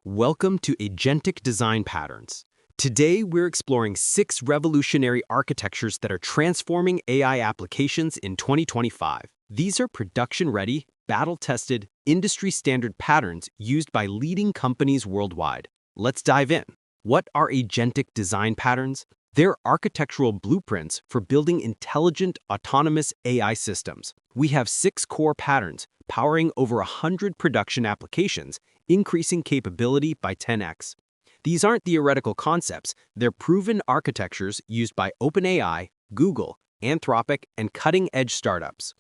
Welcome to Agentic Design Patterns. Today, we're exploring 6 revolutionary architectures that are transforming AI applications in 2025. These are production-ready, battle-tested, industry-standard patterns used by leading companies worldwide. Let's dive in. What are agentic design patterns? They're architectural blueprints for building intelligent, autonomous AI systems. We have 6 core patterns powering over 100 production applications, increasing capability by 10x. These aren't theoretical concepts, they're proven architectures used by OpenAI, Google, Anthropic, and cutting-edge startups.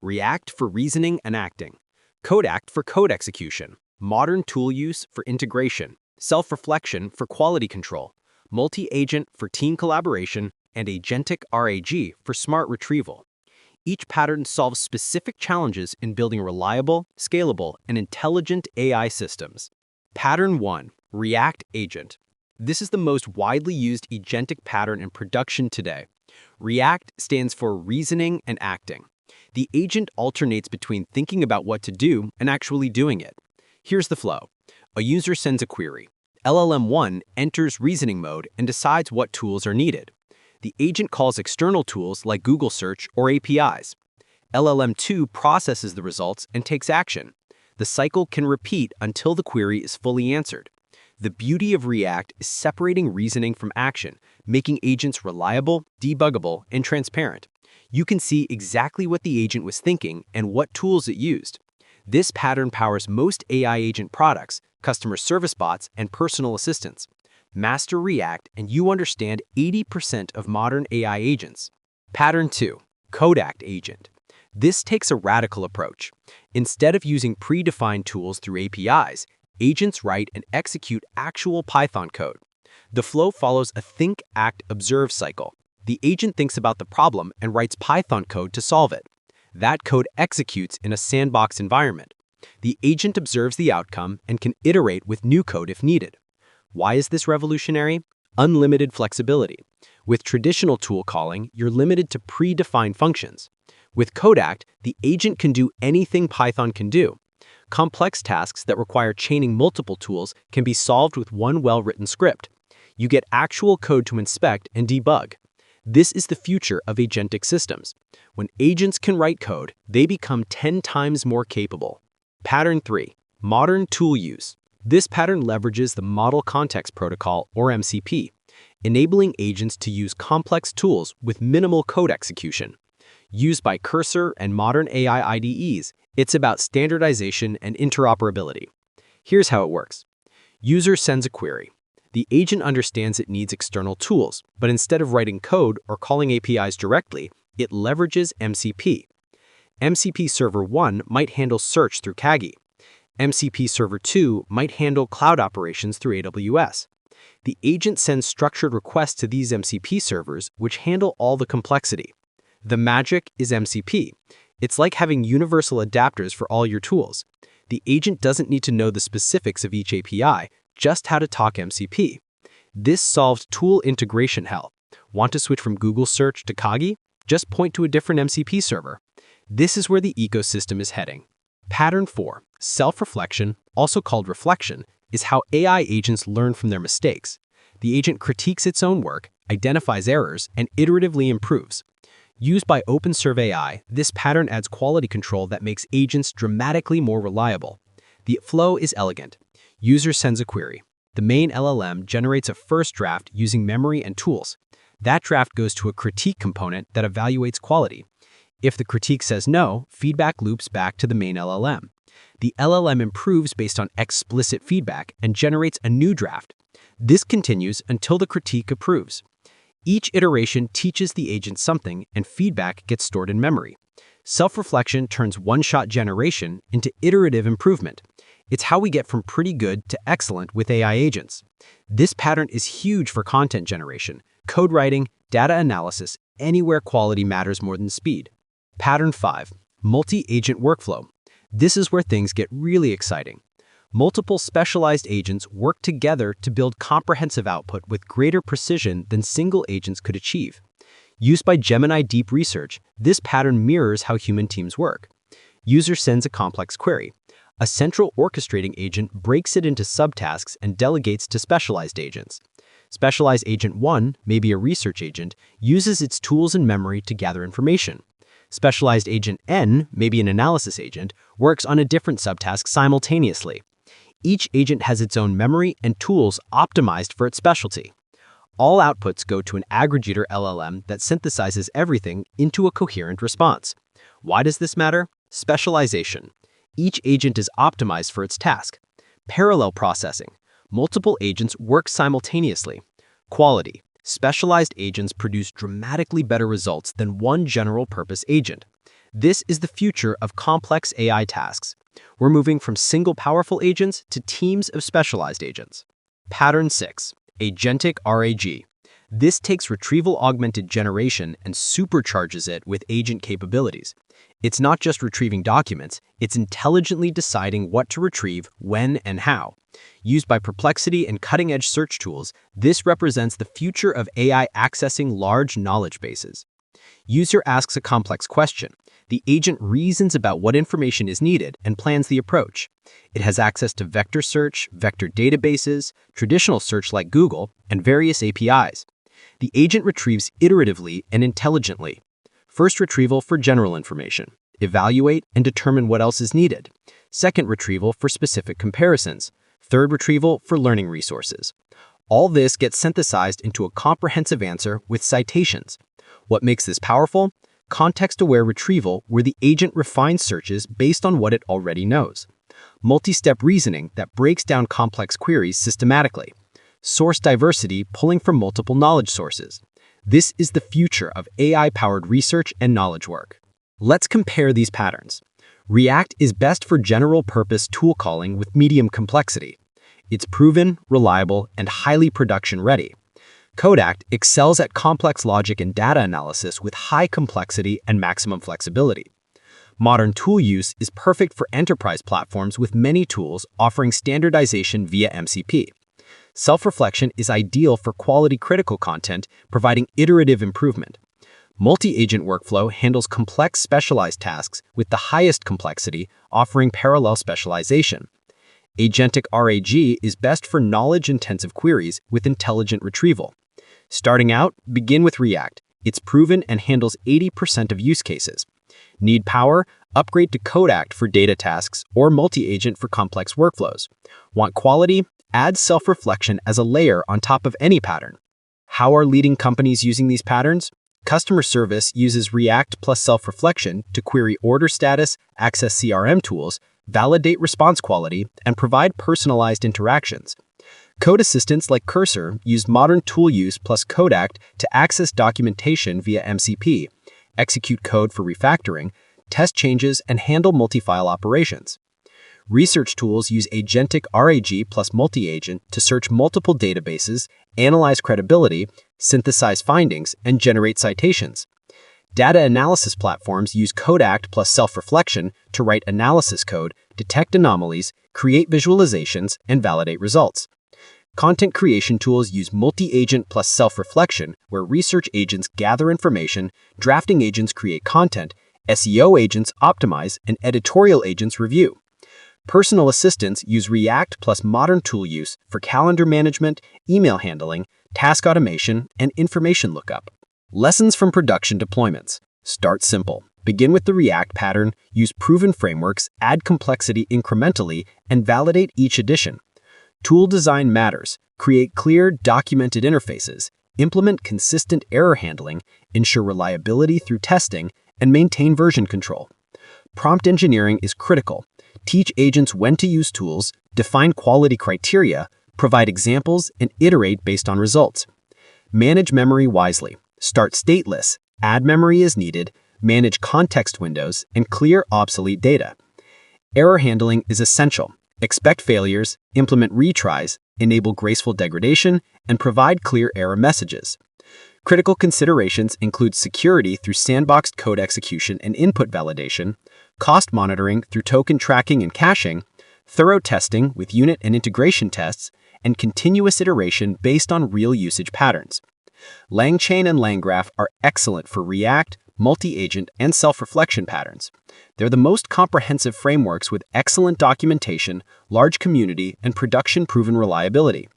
React for reasoning and acting. Codact for code execution. Modern tool use for integration. Self-reflection for quality control. Multi-agent for team collaboration, and Agentic RAG for smart retrieval. Each pattern solves specific challenges in building reliable, scalable, and intelligent AI systems. Pattern 1. React Agent. This is the most widely used agentic pattern in production today. React stands for reasoning and acting. The agent alternates between thinking about what to do and actually doing it. Here's the flow. A user sends a query. LLM1 enters reasoning mode and decides what tools are needed. The agent calls external tools like Google Search or APIs. LLM2 processes the results and takes action. The cycle can repeat until the query is fully answered. The beauty of React is separating reasoning from action, making agents reliable, debuggable, and transparent. You can see exactly what the agent was thinking and what tools it used. This pattern powers most AI agent products, customer service bots, and personal assistants. Master React and you understand 80% of modern AI agents. Pattern 2. Codact Agent. This takes a radical approach. Instead of using predefined tools through APIs, agents write and execute actual Python code. The flow follows a think, act, observe cycle. The agent thinks about the problem and writes Python code to solve it. That code executes in a sandbox environment. The agent observes the outcome and can iterate with new code if needed. Why is this revolutionary? Unlimited flexibility. With traditional tool calling, you're limited to predefined functions. With Codact, the agent can do anything Python can do. Complex tasks that require chaining multiple tools can be solved with one well-written script. You get actual code to inspect and debug. This is the future of agentic systems. When agents can write code, they become 10 times more capable. Pattern 3. Modern tool use. This pattern leverages the Model Context Protocol, or MCP, enabling agents to use complex tools with minimal code execution. Used by Cursor and modern AI IDEs, it's about standardization and interoperability. Here's how it works. User sends a query. The agent understands it needs external tools, but instead of writing code or calling APIs directly, it leverages MCP. MCP Server 1 might handle search through Kagi. MCP Server 2 might handle cloud operations through AWS. The agent sends structured requests to these MCP servers, which handle all the complexity. The magic is MCP. It's like having universal adapters for all your tools. The agent doesn't need to know the specifics of each API, just how to talk MCP. This solved tool integration hell. Want to switch from Google Search to Kagi? Just point to a different MCP server. This is where the ecosystem is heading. Pattern 4. Self-reflection, also called reflection, is how AI agents learn from their mistakes. The agent critiques its own work, identifies errors, and iteratively improves. Used by OpenServe AI, this pattern adds quality control that makes agents dramatically more reliable. The flow is elegant. User sends a query. The main LLM generates a first draft using memory and tools. That draft goes to a critique component that evaluates quality. If the critique says no, feedback loops back to the main LLM. The LLM improves based on explicit feedback and generates a new draft. This continues until the critique approves. Each iteration teaches the agent something, and feedback gets stored in memory. Self-reflection turns one-shot generation into iterative improvement. It's how we get from pretty good to excellent with AI agents. This pattern is huge for content generation, code writing, data analysis, anywhere quality matters more than speed. Pattern 5. Multi-agent workflow. This is where things get really exciting. Multiple specialized agents work together to build comprehensive output with greater precision than single agents could achieve. Used by Gemini Deep Research, this pattern mirrors how human teams work. User sends a complex query. A central orchestrating agent breaks it into subtasks and delegates to specialized agents. Specialized Agent 1, maybe a research agent, uses its tools and memory to gather information. Specialized Agent N, maybe an analysis agent, works on a different subtask simultaneously. Each agent has its own memory and tools optimized for its specialty. All outputs go to an aggregator LLM that synthesizes everything into a coherent response. Why does this matter? Specialization. Each agent is optimized for its task. Parallel processing. Multiple agents work simultaneously. Quality. Specialized agents produce dramatically better results than one general-purpose agent. This is the future of complex AI tasks. We're moving from single powerful agents to teams of specialized agents. Pattern 6. Agentic RAG. This takes retrieval-augmented generation and supercharges it with agent capabilities. It's not just retrieving documents, it's intelligently deciding what to retrieve, when, and how. Used by Perplexity and cutting-edge search tools, this represents the future of AI accessing large knowledge bases. User asks a complex question. The agent reasons about what information is needed and plans the approach. It has access to vector search, vector databases, traditional search like Google, and various APIs. The agent retrieves iteratively and intelligently. First retrieval for general information. Evaluate and determine what else is needed. Second retrieval for specific comparisons. Third retrieval for learning resources. All this gets synthesized into a comprehensive answer with citations. What makes this powerful? Context-aware retrieval, where the agent refines searches based on what it already knows. Multi-step reasoning that breaks down complex queries systematically. Source diversity, pulling from multiple knowledge sources. This is the future of AI-powered research and knowledge work. Let's compare these patterns. React is best for general-purpose tool calling with medium complexity. It's proven, reliable, and highly production-ready. Codact excels at complex logic and data analysis with high complexity and maximum flexibility. Modern tool use is perfect for enterprise platforms with many tools offering standardization via MCP. Self-reflection is ideal for quality-critical content, providing iterative improvement. Multi-agent workflow handles complex specialized tasks with the highest complexity, offering parallel specialization. Agentic RAG is best for knowledge-intensive queries with intelligent retrieval. Starting out, begin with React. It's proven and handles 80% of use cases. Need power? Upgrade to Codact for data tasks or multi-agent for complex workflows. Want quality? Add self-reflection as a layer on top of any pattern. How are leading companies using these patterns? Customer service uses React plus self-reflection to query order status, access CRM tools, validate response quality, and provide personalized interactions. Code assistants like Cursor use modern tool use plus Codact to access documentation via MCP, execute code for refactoring, test changes, and handle multi-file operations. Research tools use Agentic RAG plus multi-agent to search multiple databases, analyze credibility, synthesize findings, and generate citations. Data analysis platforms use Codact plus self-reflection to write analysis code, detect anomalies, create visualizations, and validate results. Content creation tools use multi-agent plus self-reflection, where research agents gather information, drafting agents create content, SEO agents optimize, and editorial agents review. Personal assistants use React plus modern tool use for calendar management, email handling, task automation, and information lookup. Lessons from production deployments. Start simple. Begin with the React pattern, use proven frameworks, add complexity incrementally, and validate each addition. Tool design matters. Create clear, documented interfaces, implement consistent error handling, ensure reliability through testing, and maintain version control. Prompt engineering is critical. Teach agents when to use tools, define quality criteria, provide examples, and iterate based on results. Manage memory wisely. Start stateless, add memory as needed, manage context windows, and clear obsolete data. Error handling is essential. Expect failures, implement retries, enable graceful degradation, and provide clear error messages. Critical considerations include security through sandboxed code execution and input validation, cost monitoring through token tracking and caching, thorough testing with unit and integration tests, and continuous iteration based on real usage patterns. LangChain and LangGraph are excellent for React, multi-agent, and self-reflection patterns. They're the most comprehensive frameworks with excellent documentation, large community, and production-proven reliability.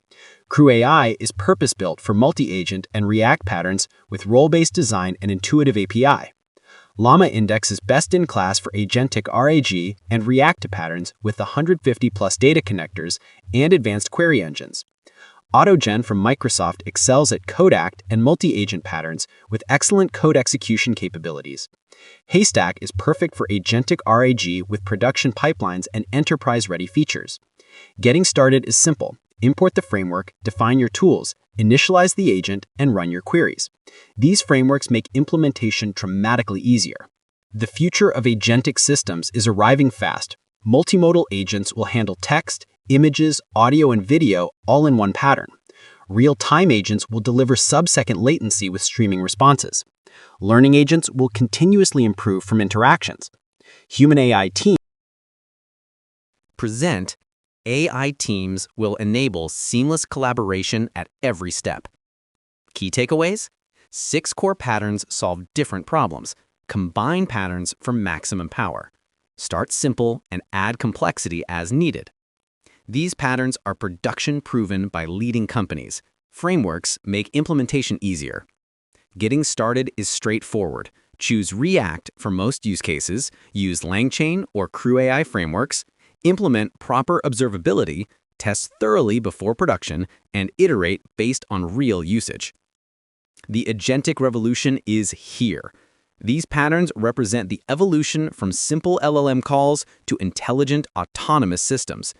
CrewAI is purpose-built for multi-agent and React patterns with role-based design and intuitive API. Llama Index is best in class for Agentic RAG and React patterns with 150+ data connectors and advanced query engines. AutoGen from Microsoft excels at code-act and multi-agent patterns with excellent code execution capabilities. Haystack is perfect for Agentic RAG with production pipelines and enterprise-ready features. Getting started is simple. Import the framework, define your tools, initialize the agent, and run your queries. These frameworks make implementation dramatically easier. The future of agentic systems is arriving fast. Multimodal agents will handle text, images, audio, and video all in one pattern. Real-time agents will deliver sub-second latency with streaming responses. Learning agents will continuously improve from interactions. Human AI teams present AI teams will enable seamless collaboration at every step. Key takeaways: 6 core patterns solve different problems. Combine patterns for maximum power. Start simple and add complexity as needed. These patterns are production-proven by leading companies. Frameworks make implementation easier. Getting started is straightforward. Choose React for most use cases, use LangChain or CrewAI frameworks, implement proper observability, test thoroughly before production, and iterate based on real usage. The agentic revolution is here. These patterns represent the evolution from simple LLM calls to intelligent, autonomous systems.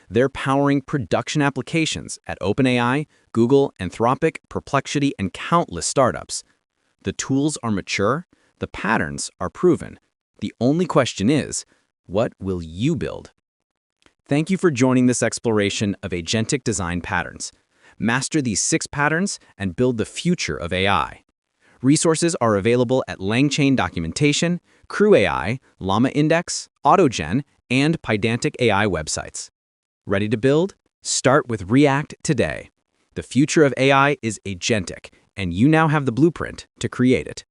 They're powering production applications at OpenAI, Google, Anthropic, Perplexity, and countless startups. The tools are mature, the patterns are proven. The only question is, what will you build? Thank you for joining this exploration of agentic design patterns. Master these 6 patterns and build the future of AI. Resources are available at LangChain Documentation, CrewAI, Llama Index, AutoGen, and Pydantic AI websites. Ready to build? Start with React today. The future of AI is agentic, and you now have the blueprint to create it.